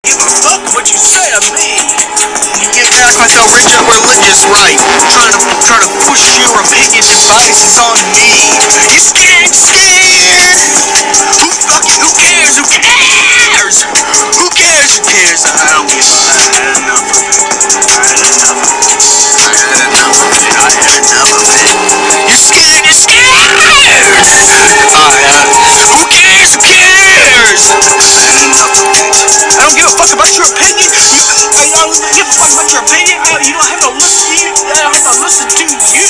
Give a fuck what you say to me. You get act like a rich and religious right. Trying to push your opinions and biases on me. You scared? Who cares? Who cares? Who cares? Who cares? I don't give a. I had enough of it. I had enough of it. I had enough of it. I had enough of it. You're scared? You're scared? Who cares? Who cares? I had enough of it. I don't give a fuck about your opinion. I don't give a fuck about your opinion. You don't have to listen. I don't have to listen to you.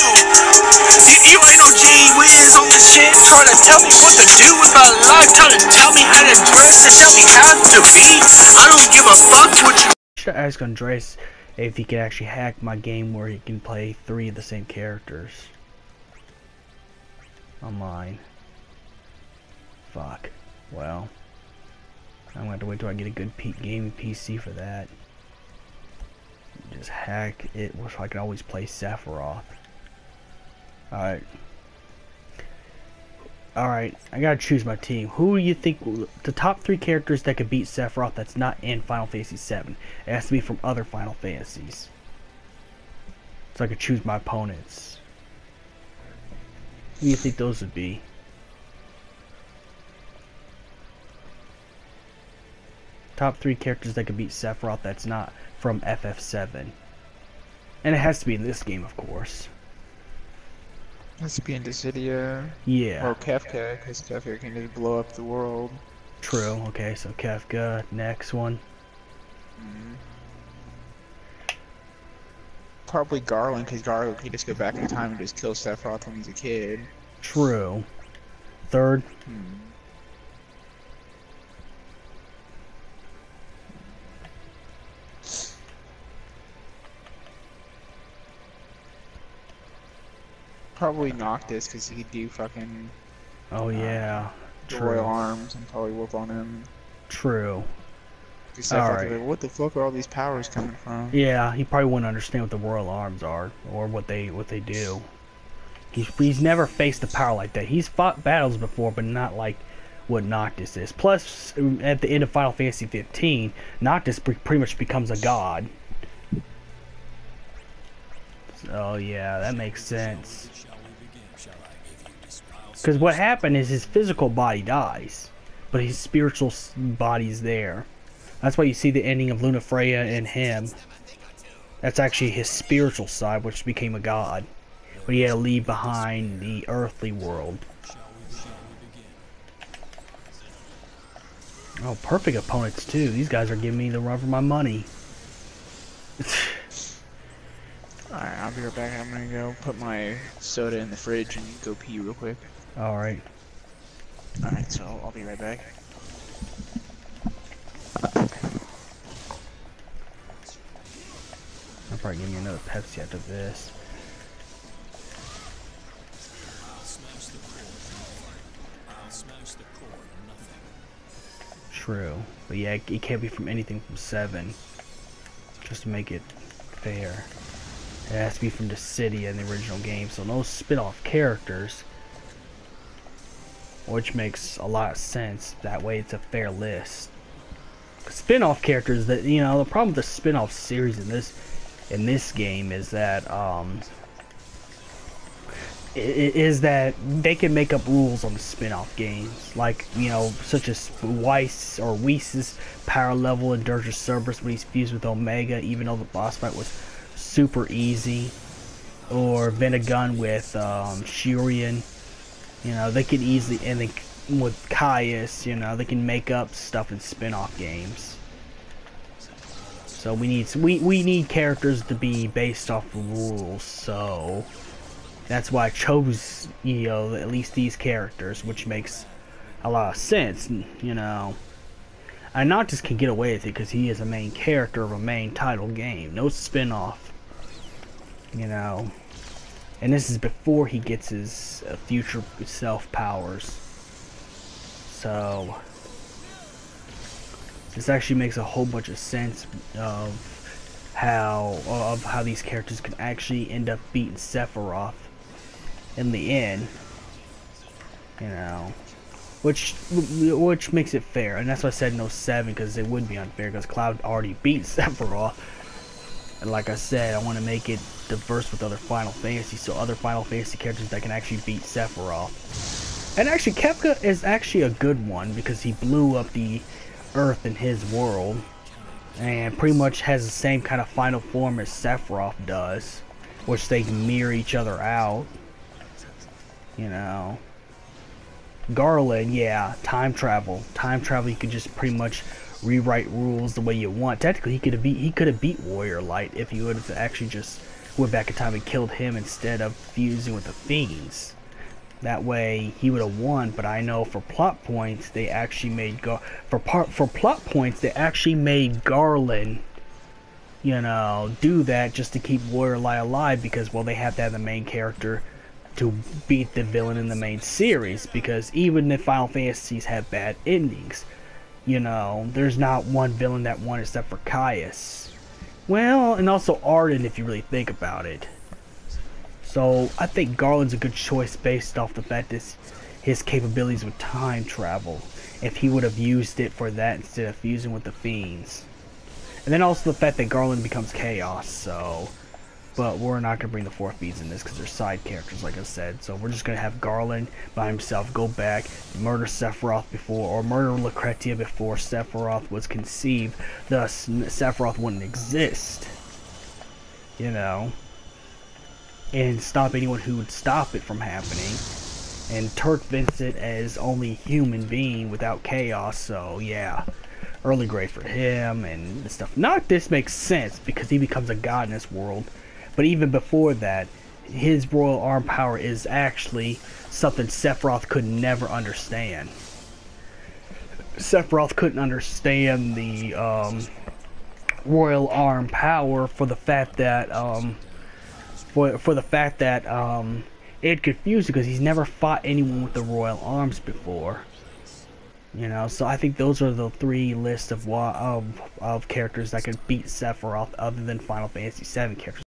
You ain't no G-Wiz on this shit trying to tell me what to do with my life, trying to tell me how to dress and tell me how to be. I don't give a fuck what you. Should ask Andres if he can actually hack my game where he can play 3 of the same characters online. Fuck. Well, I'm gonna have to wait till I get a good gaming PC for that. Just hack it so I can always play Sephiroth. Alright, I gotta choose my team. Who do you think the top 3 characters that could beat Sephiroth that's not in Final Fantasy VII? It has to be from other Final Fantasies, so I could choose my opponents. Who do you think those would be? Top 3 characters that could beat Sephiroth that's not from FF7. And it has to be in this game, of course. Has to be in Dissidia. Yeah. Or Kefka, because Kefka can just blow up the world. True. Okay, so Kefka, next one. Probably Garland, because Garland can just go back in time and just kill Sephiroth when he's a kid. True. Third. Probably Noctis, because he could do fucking. Oh yeah. Royal Arms and probably whoop on him. True. Alright. Like, what the fuck are all these powers coming from? Yeah, he probably wouldn't understand what the Royal Arms are or what they do. He's never faced a power like that. He's fought battles before, but not like what Noctis is. Plus, at the end of Final Fantasy XV, Noctis pretty much becomes a god. Oh yeah, that makes sense. Because what happened is his physical body dies, but his spiritual body's there. That's why you see the ending of Luna Freya and him. That's actually his spiritual side, which became a god. But he had to leave behind the earthly world. Oh, perfect opponents too. These guys are giving me the run for my money. Alright, I'll be right back. I'm gonna go put my soda in the fridge and go pee real quick. Alright. Alright, so I'll be right back. I'll probably give me another Pepsi after this. True. But yeah, it can't be from anything from 7. Just to make it fair. It has to be from the city in the original game, so no spin-off characters, which makes a lot of sense. That way it's a fair list. Spin-off characters, that the problem with the spin-off series in this game is that they can make up rules on the spin-off games, like such as Whis' power level in Dirge of Cerberus when he's fused with Omega, even though the boss fight was super easy, or Venegun with Shurian. They can easily, and then with Caius, they can make up stuff in spin-off games. So we need characters to be based off the rules. So that's why I chose at least these characters, which makes a lot of sense. And Noctis can get away with it because he is a main character of a main title game, no spin-off. And this is before he gets his future self powers. So this actually makes a whole bunch of sense of how these characters can actually end up beating Sephiroth in the end. which makes it fair, and that's why I said no 7, because it would be unfair because Cloud already beat Sephiroth. And like I said, I want to make it diverse with other Final Fantasy, so other Final Fantasy characters that can actually beat Sephiroth. And actually, Kefka is actually a good one because he blew up the Earth in his world, and pretty much has the same kind of final form as Sephiroth does, which they mirror each other out. You know. Garland, yeah, time travel. Time travel, you could just pretty much rewrite rules the way you want. Technically, he could have beat Warrior Light if he would have actually just went back in time and killed him instead of fusing with the Fiends. That way, he would have won. But I know for plot points, they actually made Garland, you know, do that just to keep Warrior Light alive because, well, they have to have the main character to beat the villain in the main series, because even if Final Fantasies have bad endings, you know, there's not one villain that won except for Caius. Well, and also Arden if you really think about it. So I think Garland's a good choice based off the fact that his capabilities with time travel, if he would have used it for that instead of fusing with the Fiends. And then also the fact that Garland becomes Chaos, so... But we're not going to bring the 4 Fiends in this because they're side characters, like I said. So we're just going to have Garland by himself go back, murder Sephiroth before, or murder Lucretia before Sephiroth was conceived. Thus, Sephiroth wouldn't exist. You know. And stop anyone who would stop it from happening. And Turk Vincent as only human being without chaos, so yeah. Early grade for him and stuff. Noctis makes sense because he becomes a god in this world. But even before that, his royal arm power is actually something Sephiroth could never understand. Sephiroth couldn't understand the royal arm power for the fact that it confused him because he's never fought anyone with the royal arms before. You know, so I think those are the 3 lists of characters that could beat Sephiroth other than Final Fantasy VII characters.